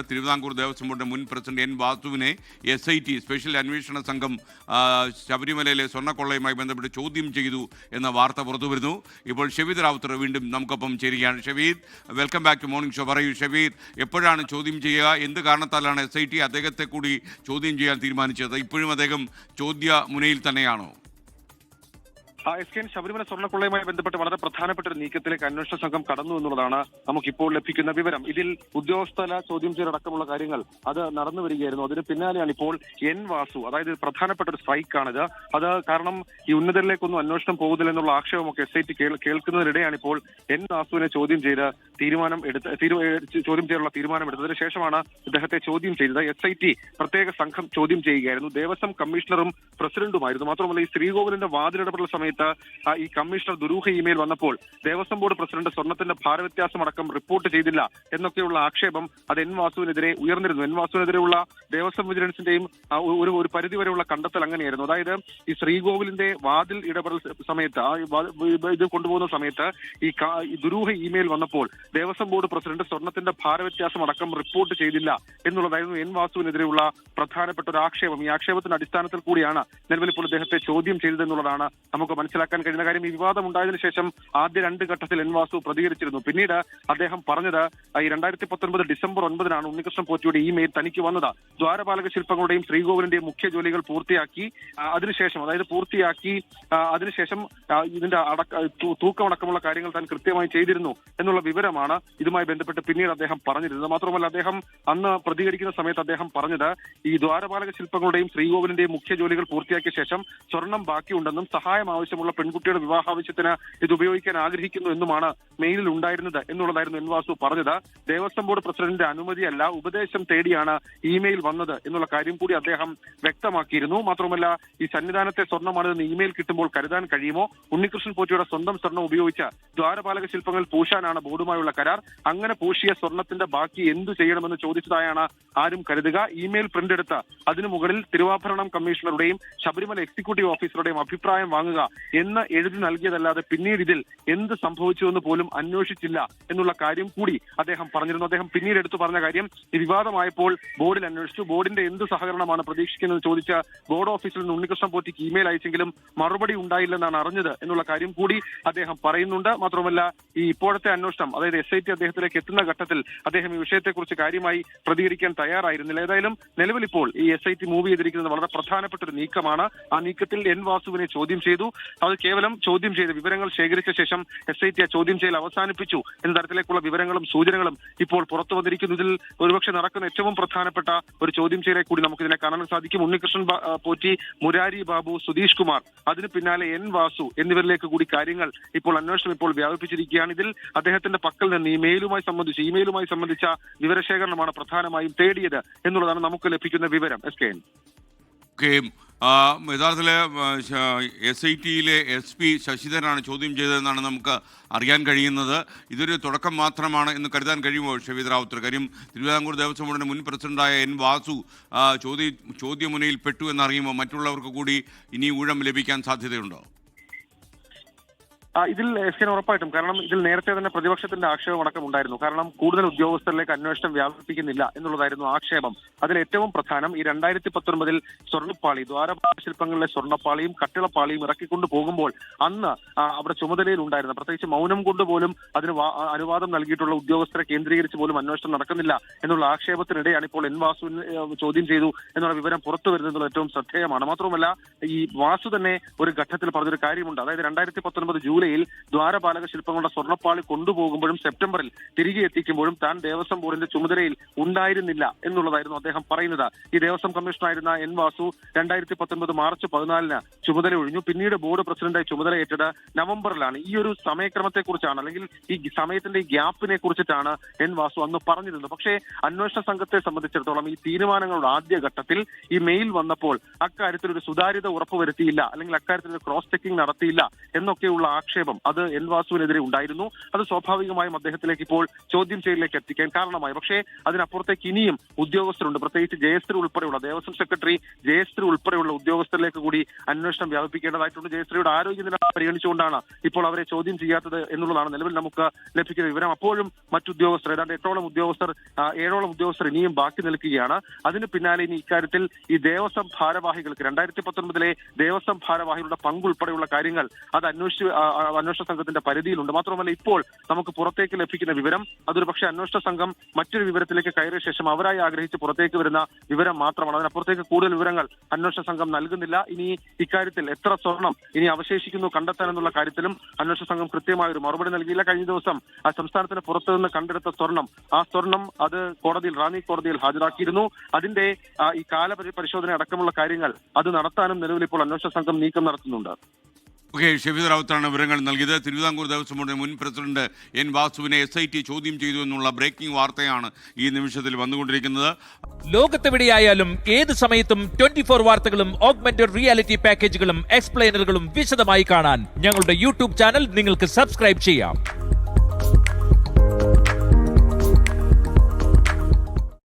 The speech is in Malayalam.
തിരുവിതാംകൂർ ദേവസ്വം ബോർഡിന്റെ മുൻ പ്രസിഡന്റ് എൻ വാസുവിനെ SIT സ്പെഷ്യൽ അന്വേഷണ സംഘം ശബരിമലയിലെ സ്വർണ്ണക്കൊള്ളയുമായി ബന്ധപ്പെട്ട് ചോദ്യം ചെയ്തു എന്ന വാർത്ത പുറത്തുവരുന്നു. ഇപ്പോൾ ഷവീദ് റാവുത്തർ വീണ്ടും നമുക്കൊപ്പം ചേരുകയാണ്. Shaveed, welcome back to morning show. പറയൂ ഷവീദ്, എപ്പോഴാണ് ചോദ്യം ചെയ്യുക? എന്ത് കാരണത്താലാണ് SIT അദ്ദേഹത്തെ കൂടി ചോദ്യം ചെയ്യാൻ തീരുമാനിച്ചത്? ഇപ്പോഴും അദ്ദേഹം ചോദ്യ മുനയിൽ തന്നെയാണോ? ശബരിമല സ്വർണ്ണക്കൊള്ളയുമായി ബന്ധപ്പെട്ട് വളരെ പ്രധാനപ്പെട്ട ഒരു നീക്കത്തിലേക്ക് അന്വേഷണ സംഘം കടന്നു എന്നുള്ളതാണ് നമുക്കിപ്പോൾ ലഭിക്കുന്ന വിവരം. ഇതിൽ ഉദ്യോഗസ്ഥല ചോദ്യം ചെയ്യലടക്കമുള്ള കാര്യങ്ങൾ അത് നടന്നു വരികയായിരുന്നു. അതിന് പിന്നാലെയാണ് ഇപ്പോൾ എൻ വാസു, അതായത് പ്രധാനപ്പെട്ട ഒരു സ്ട്രൈക്കാണിത്. അത് കാരണം ഈ ഉന്നതരിലേക്കൊന്നും അന്വേഷണം പോകുന്നില്ല എന്നുള്ള ആക്ഷേപമൊക്കെ SIT കേൾക്കുന്നതിനിടെയാണ് ഇപ്പോൾ എൻ വാസുവിനെ ചോദ്യം ചെയ്ത് ചോദ്യം ചെയ്യാനുള്ള തീരുമാനമെടുത്തതിന് ശേഷമാണ് ഇദ്ദേഹത്തെ ചോദ്യം ചെയ്തത്. SIT പ്രത്യേക സംഘം ചോദ്യം ചെയ്യുകയായിരുന്നു. ദേവസ്വം കമ്മീഷണറും പ്രസിഡന്റുമായിരുന്നു. മാത്രമല്ല ഈ ശ്രീകോവിലിന്റെ വാതിലിടപെടൽ സമയത്ത് ഈ കമ്മീഷണർ ദുരൂഹ ഇമെയിൽ വന്നപ്പോൾ ദേവസ്വം ബോർഡ് പ്രസിഡന്റ് സ്വർണ്ണത്തിന്റെ ഭാരവ്യത്യാസം അടക്കം റിപ്പോർട്ട് ചെയ്തില്ല എന്നൊക്കെയുള്ള ആക്ഷേപം അത് എൻ വാസുവിനെതിരെ ഉയർന്നിരുന്നു. എൻ വാസുവിനെതിരെയുള്ള ദേവസ്വം വിജിലൻസിന്റെയും ഒരു പരിധിവരെയുള്ള കണ്ടെത്തൽ അങ്ങനെയായിരുന്നു. അതായത് ഈ ശ്രീകോവിലിന്റെ വാതിൽ ഇടപെടൽ സമയത്ത് ഇത് കൊണ്ടുപോകുന്ന സമയത്ത് ഈ ദുരൂഹ ഇമെയിൽ വന്നപ്പോൾ ദേവസ്വം ബോർഡ് പ്രസിഡന്റ് സ്വർണ്ണത്തിന്റെ ഭാരവ്യത്യാസം അടക്കം റിപ്പോർട്ട് ചെയ്തില്ല എന്നുള്ളതായിരുന്നു എൻ വാസുവിനെതിരെയുള്ള പ്രധാനപ്പെട്ട ഒരു ആക്ഷേപം. ഈ ആക്ഷേപത്തിന്റെ അടിസ്ഥാനത്തിൽ കൂടിയാണ് നിലവിൽ ഇപ്പോൾ അദ്ദേഹത്തെ ചോദ്യം ചെയ്തതെന്നുള്ളതാണ് നമുക്ക് മനസ്സിലാക്കാൻ കഴിയുന്ന കാര്യം. ഈ വിവാദം ഉണ്ടായതിനു ശേഷം ആദ്യ 2 ഘട്ടത്തിൽ എൻ വാസു പ്രതികരിച്ചിരുന്നു. പിന്നീട് അദ്ദേഹം പറഞ്ഞത് ഈ 2019 ഡിസംബർ 9 ഉണ്ണികൃഷ്ണൻ പോറ്റിയുടെ ഇമെയിൽ തനിക്ക് വന്നത് ദ്വാരപാലക ശില്പങ്ങളുടെയും ശ്രീകോവിലിന്റെയും മുഖ്യ ജോലികൾ പൂർത്തിയാക്കി അതിനുശേഷം ഇതിന്റെ തൂക്കമടക്കമുള്ള കാര്യങ്ങൾ താൻ കൃത്യമായി ചെയ്തിരുന്നു എന്നുള്ള വിവരമാണ് ഇതുമായി ബന്ധപ്പെട്ട് പിന്നീട് അദ്ദേഹം പറഞ്ഞിരുന്നത്. മാത്രമല്ല അദ്ദേഹം അന്ന് പ്രതികരിക്കുന്ന സമയത്ത് അദ്ദേഹം പറഞ്ഞത് ഈ ദ്വാരപാലക ശില്പങ്ങളുടെയും ശ്രീകോവിലിന്റെയും മുഖ്യ ജോലികൾ പൂർത്തിയാക്കിയ ശേഷം സ്വർണം ബാക്കിയുണ്ടെന്നും സഹായം ആവശ്യമുള്ള പെൺകുട്ടിയുടെ വിവാഹാവശ്യത്തിന് ഇത് ഉപയോഗിക്കാൻ ആഗ്രഹിക്കുന്നു എന്നുമാണ് മെയിലിൽ ഉണ്ടായിരുന്നത് എന്നുള്ളതായിരുന്നു എൻ വാസു പറഞ്ഞത്. ദേവസ്വം ബോർഡ് പ്രസിഡന്റിന്റെ അനുമതിയല്ല, ഉപദേശം തേടിയാണ് ഇമെയിൽ വന്നത് എന്നുള്ള കാര്യം കൂടി അദ്ദേഹം വ്യക്തമാക്കിയിരുന്നു. മാത്രമല്ല ഈ സന്നിധാനത്തെ സ്വർണ്ണമാണിതെന്ന് ഇമെയിൽ കിട്ടുമ്പോൾ കരുതാൻ കഴിയുമോ? ഉണ്ണികൃഷ്ണൻ പോറ്റിയുടെ സ്വന്തം സ്വർണം ഉപയോഗിച്ച് ദ്വാരപാലക ശില്പങ്ങൾ പൂശാനാണ് ബോർഡുമായുള്ള കരാർ. അങ്ങനെ പൂശിയ സ്വർണത്തിന്റെ ബാക്കി എന്തു ചെയ്യണമെന്ന് ചോദിച്ചതായാണ് ആരും കരുതുക. ഇമെയിൽ പ്രിന്റ് എടുത്ത് അതിനു മുകളിൽ തിരുവാഭരണം കമ്മീഷണറുടെയും ശബരിമല എക്സിക്യൂട്ടീവ് ഓഫീസറുടെയും അഭിപ്രായം വാങ്ങുക എന്ന് എഴുതി നൽകിയതല്ലാതെ പിന്നീട് ഇതിൽ എന്ത് സംഭവിച്ചുവെന്ന് പോലും അന്വേഷിച്ചില്ല എന്നുള്ള കാര്യം കൂടി അദ്ദേഹം പറഞ്ഞിരുന്നു. അദ്ദേഹം പിന്നീട് എടുത്തു പറഞ്ഞ കാര്യം, ഈ വിവാദമായപ്പോൾ ബോർഡിൽ അന്വേഷിച്ചു, ബോർഡിന്റെ എന്ത് സഹകരണമാണ് പ്രതീക്ഷിക്കുന്നത് ചോദിച്ച ബോർഡ് ഓഫീസിൽ നിന്ന് ഉണ്ണികൃഷ്ണൻ പോറ്റിക്ക് ഇമെയിൽ അയച്ചെങ്കിലും മറുപടി ഉണ്ടായില്ലെന്നാണ് അറിഞ്ഞത് എന്നുള്ള കാര്യം കൂടി അദ്ദേഹം പറയുന്നുണ്ട്. മാത്രമല്ല ഈ ഇപ്പോഴത്തെ അന്വേഷണം, അതായത് SIT അദ്ദേഹത്തിലേക്ക് എത്തുന്ന ഘട്ടത്തിൽ അദ്ദേഹം ഈ വിഷയത്തെക്കുറിച്ച് കാര്യമായി പ്രതികരിക്കാൻ തയ്യാറായിരുന്നില്ല. ഏതായാലും നിലവിൽ ഇപ്പോൾ ഈ SIT മൂവ് ചെയ്തിരിക്കുന്നത് വളരെ പ്രധാനപ്പെട്ട ഒരു നീക്കമാണ്. ആ നീക്കത്തിൽ എൻ വാസുവിനെ ചോദ്യം ചെയ്തു. അത് കേവലം ചോദ്യം ചെയ്ത് വിവരങ്ങൾ ശേഖരിച്ച ശേഷം SIT ആ ചോദ്യം ചെയ്യൽ അവസാനിപ്പിച്ചു എന്ന തരത്തിലേക്കുള്ള വിവരങ്ങളും സൂചനകളും ഇപ്പോൾ പുറത്തു വന്നിരിക്കുന്നു. ഇതിൽ ഒരുപക്ഷെ നടക്കുന്ന ഏറ്റവും പ്രധാനപ്പെട്ട ഒരു ചോദ്യം ചെയ്യലെ കൂടി നമുക്കിതിനെ കാണാൻ സാധിക്കും. ഉണ്ണികൃഷ്ണൻ പോറ്റി, മുരാരി ബാബു, സുധീഷ് കുമാർ, അതിന് പിന്നാലെ എൻ വാസു എന്നിവരിലേക്ക് കൂടി കാര്യങ്ങൾ ഇപ്പോൾ അന്വേഷണം ഇപ്പോൾ വ്യാപിപ്പിച്ചിരിക്കുകയാണ്. ഇതിൽ അദ്ദേഹത്തിന്റെ പക്കൽ നിന്ന് ഇമെയിലുമായി സംബന്ധിച്ച വിവരശേഖരണമാണ് പ്രധാനമായും തേടിയത് എന്നുള്ളതാണ് നമുക്ക് ലഭിക്കുന്ന വിവരം. യഥാർത്ഥത്തിൽ SITയിലെ SP ശശിധരനാണ് ചോദ്യം ചെയ്തതെന്നാണ് നമുക്ക് അറിയാൻ കഴിയുന്നത്. ഇതൊരു തുടക്കം മാത്രമാണ് എന്ന് കരുതാൻ കഴിയുമോ ഷവീദ് റാവുത്തർ? കാര്യം തിരുവിതാംകൂർ ദേവസ്വം ബോർഡിന്റെ മുൻ പ്രസിഡന്റായ എൻ വാസു ചോദ്യമുനയിൽ പെട്ടു എന്നറിയുമ്പോൾ മറ്റുള്ളവർക്ക് കൂടി ഇനി ഊഴം ലഭിക്കാൻ സാധ്യതയുണ്ടോ? ഇതിൽ ഉറപ്പായിട്ടും, കാരണം ഇതിൽ നേരത്തെ തന്നെ പ്രതിപക്ഷത്തിന്റെ ആക്ഷേപം അടക്കം ഉണ്ടായിരുന്നു. കാരണം കൂടുതൽ ഉദ്യോഗസ്ഥരിലേക്ക് അന്വേഷണം വ്യാപിപ്പിക്കുന്നില്ല എന്നുള്ളതായിരുന്നു ആക്ഷേപം. അതിൽ ഏറ്റവും പ്രധാനം ഈ 2019 സ്വർണ്ണപ്പാളി, ദ്വാരപാലക ശില്പങ്ങളിലെ സ്വർണ്ണപ്പാളിയും കട്ടിളപ്പാളിയും ഇറക്കിക്കൊണ്ടു പോകുമ്പോൾ അന്ന് അവിടെ ചുമതലയിൽ ഉണ്ടായിരുന്ന, പ്രത്യേകിച്ച് മൗനം കൊണ്ടുപോലും അതിന് അനുവാദം നൽകിയിട്ടുള്ള ഉദ്യോഗസ്ഥരെ കേന്ദ്രീകരിച്ച് പോലും അന്വേഷണം നടക്കുന്നില്ല എന്നുള്ള ആക്ഷേപത്തിനിടെയാണ് ഇപ്പോൾ എൻ വാസുവിനെ ചോദ്യം ചെയ്തു എന്നുള്ള വിവരം പുറത്തു വരുന്നത് ഏറ്റവും ശ്രദ്ധേയമാണ്. മാത്രമല്ല ഈ വാസു തന്നെ ഒരു ഘട്ടത്തിൽ പറഞ്ഞൊരു കാര്യമുണ്ട്. അതായത് 2019 ജൂലൈ ദ്വാരപാലക ശില്പങ്ങളുടെ സ്വർണ്ണപ്പാളി കൊണ്ടുപോകുമ്പോഴും സെപ്റ്റംബറിൽ തിരികെ എത്തിക്കുമ്പോഴും താൻ ദേവസ്വം ബോർഡിന്റെ ചുമതലയിൽ ഉണ്ടായിരുന്നില്ല എന്നുള്ളതായിരുന്നു അദ്ദേഹം പറയുന്നത്. ഈ ദേവസ്വം കമ്മീഷണറായിരുന്ന എൻ വാസു 2019 മാർച്ച് 14 ചുമതല ഒഴിഞ്ഞു. പിന്നീട് ബോർഡ് പ്രസിഡന്റായി ചുമതലയേറ്റത് നവംബറിലാണ്. ഈ ഒരു സമയക്രമത്തെക്കുറിച്ചാണ്, അല്ലെങ്കിൽ ഈ സമയത്തിന്റെ ഈ ഗ്യാപ്പിനെ കുറിച്ചിട്ടാണ് എൻ വാസു അന്ന് പറഞ്ഞിരുന്നത്. പക്ഷേ അന്വേഷണ സംഘത്തെ സംബന്ധിച്ചിടത്തോളം ഈ തീരുമാനങ്ങളുടെ ആദ്യഘട്ടത്തിൽ ഈ മെയിൽ വന്നപ്പോൾ അക്കാര്യത്തിൽ ഒരു സുതാര്യത ഉറപ്പുവരുത്തിയില്ല, അല്ലെങ്കിൽ അക്കാര്യത്തിൽ ഒരു ക്രോസ് ചെക്കിംഗ് നടത്തിയില്ല എന്നൊക്കെയുള്ള ആക്ഷേപം ആക്ഷേപം അത് എൻ വാസുവിനെതിരെ ഉണ്ടായിരുന്നു. അത് സ്വാഭാവികമായും അദ്ദേഹത്തിലേക്ക് ഇപ്പോൾ ചോദ്യം ചെയ്യലിലേക്ക് എത്തിക്കാൻ കാരണമായി. പക്ഷേ അതിനപ്പുറത്തേക്ക് ഇനിയും ഉദ്യോഗസ്ഥരുണ്ട്, പ്രത്യേകിച്ച് ജയശ്രീ ഉൾപ്പെടെയുള്ള ദേവസ്വം സെക്രട്ടറി ജയശ്രീ ഉൾപ്പെടെയുള്ള ഉദ്യോഗസ്ഥരിലേക്ക് കൂടി അന്വേഷണം വ്യാപിപ്പിക്കേണ്ടതായിട്ടുണ്ട്. ജയശ്രീയുടെ ആരോഗ്യനില പരിഗണിച്ചുകൊണ്ടാണ് ഇപ്പോൾ അവരെ ചോദ്യം ചെയ്യാത്തത് എന്നുള്ളതാണ് നിലവിൽ നമുക്ക് ലഭിക്കുന്ന വിവരം. അപ്പോഴും മറ്റുദ്യോഗസ്ഥർ ഏതാണ്ട് 8ഓളം ഉദ്യോഗസ്ഥർ ഇനിയും ബാക്കി നിൽക്കുകയാണ്. അതിന് പിന്നാലെ ഇനി ഇക്കാര്യത്തിൽ ഈ ദേവസ്വം ഭാരവാഹികൾക്ക് 2019 ദേവസ്വം ഭാരവാഹികളുടെ പങ്കുൾപ്പെടെയുള്ള കാര്യങ്ങൾ അത് അന്വേഷണ സംഘത്തിന്റെ പരിധിയിലുണ്ട്. മാത്രമല്ല ഇപ്പോൾ നമുക്ക് പുറത്തേക്ക് ലഭിക്കുന്ന വിവരം അതൊരു പക്ഷേ അന്വേഷണ സംഘം മറ്റൊരു വിവരത്തിലേക്ക് കയറിയ ശേഷം അവരായി ആഗ്രഹിച്ച് പുറത്തേക്ക് വരുന്ന വിവരം മാത്രമാണ്. അതിനപ്പുറത്തേക്ക് കൂടുതൽ വിവരങ്ങൾ അന്വേഷണ സംഘം നൽകുന്നില്ല. ഇനി ഇക്കാര്യത്തിൽ എത്ര സ്വർണം ഇനി അവശേഷിക്കുന്നു കണ്ടെത്താനെന്നുള്ള കാര്യത്തിലും അന്വേഷണ സംഘം കൃത്യമായ ഒരു മറുപടി നൽകിയില്ല. കഴിഞ്ഞ ദിവസം സംസ്ഥാനത്തിന് പുറത്തുനിന്ന് കണ്ടെടുത്ത ആ സ്വർണം അത് റാന്നി കോടതിയിൽ ഹാജരാക്കിയിരുന്നു. അതിന്റെ ഈ കാലപരിശോധന അടക്കമുള്ള കാര്യങ്ങൾ അത് നടത്താനും നിലവിൽ ഇപ്പോൾ അന്വേഷണ സംഘം നീക്കം നടത്തുന്നുണ്ട്. ഓക്കെ, ഷെഫീദ് റാവുത്തറാണ് വിവരങ്ങൾ നൽകിയത്. തിരുവിതാംകൂർ ദേവസ്വം ബോർഡിന്റെ മുൻ പ്രസിഡന്റ് എൻ വാസുവിനെ SIT ചോദ്യം ചെയ്തു എന്നുള്ള ബ്രേക്കിംഗ് വാർത്തയാണ് ഈ നിമിഷത്തിൽ വന്നുകൊണ്ടിരിക്കുന്നത്. ലോകത്തെവിടെയായാലും ഏത് സമയത്തും 24 വാർത്തകളും ഓഗ്മെന്റഡ് റിയാലിറ്റി പാക്കേജുകളും എക്സ്പ്ലെയിനറുകളും വിശദമായി കാണാൻ ഞങ്ങളുടെ YouTube ചാനൽ നിങ്ങൾക്ക് സബ്സ്ക്രൈബ് ചെയ്യാം.